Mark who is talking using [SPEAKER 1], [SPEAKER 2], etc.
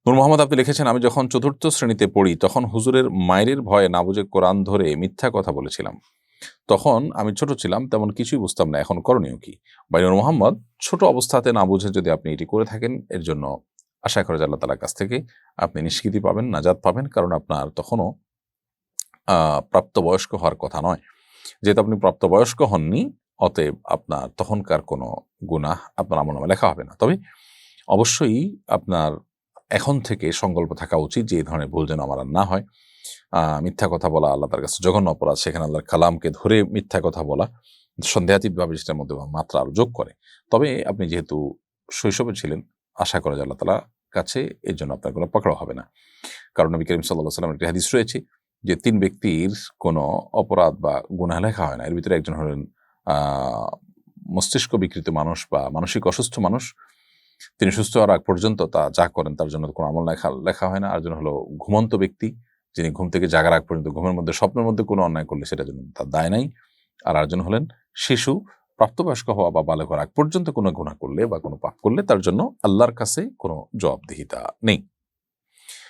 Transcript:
[SPEAKER 1] নূর মোহাম্মদ আপনি লিখেছেন, আমি যখন চতুর্থ শ্রেণীতে পড়ি তখন হুজুরের মায়ের ভয়ে না বুঝে কোরআন ধরে মিথ্যা কথা বলেছিলাম। তখন আমি ছোট ছিলাম, তেমন কিছুই বুঝতাম না। এখন করণীয় কি? ভাই নূর মোহাম্মদ, ছোট অবস্থাতে না বুঝে যদি আপনি এটি করে থাকেন, এর জন্য আশা করা যায় আল্লাহ তাআলার কাছ থেকে আপনি নিষ্কৃতি পাবেন, নাজাত পাবেন। কারণ আপনার তখনও প্রাপ্তবয়স্ক হওয়ার কথা নয়। যেহেতু আপনি প্রাপ্তবয়স্ক হননি, অতএব আপনার তখনকার কোনো গুনাহ আপনার আমলনামায় লেখা হবে না। তবে অবশ্যই আপনার এখন থেকে সংকল্প থাকা উচিত যে এই ধরনের ভুল যেন আমার আর না হয়। মিথ্যা কথা বলা আল্লাহ তার কাছে জঘন্য অপরাধ। সেখানে আল্লাহর কালামকে ধরে মিথ্যা কথা বলা সন্দেহাতীতভাবে সেটার মধ্যে মাত্রা আরো যোগ করে। তবে আপনি যেহেতু শৈশবে ছিলেন, আশা করা যায় আল্লাহ তাআলার কাছে এর জন্য আপনার কোনো পাকড়াও হবে না। কারণ নবী করিম সাল্লাল্লাহু আলাইহি ওয়াসাল্লামের একটি হাদিস রয়েছে যে ৩ ব্যক্তির কোনো অপরাধ বা গুনাহ লেখা হয় না। এর ভিতরে একজন হলেন আ মস্তিষ্ক বিকৃত মানুষ বা মানসিক অসুস্থ মানুষ। তিনি সুস্থ হওয়ার আগ পর্যন্ত যা করেন তার জন্য কোনো আমল লেখা হয় না। আরেকজন হলো ঘুমন্ত ব্যক্তি, যিনি ঘুম থেকে জাগার আগ পর্যন্ত ঘুমের মধ্যে স্বপ্নের মধ্যে কোনো অন্যায় করলে সেটার জন্য তার দায় নাই। আর আরেকজন হলেন শিশু, প্রাপ্তবয়স্ক হওয়া বা বালেগ হওয়ার আগ পর্যন্ত কোনো গুনাহ করলে বা কোনো পাপ করলে তার জন্য আল্লাহর কাছে কোনো জবাবদিহিতা নেই।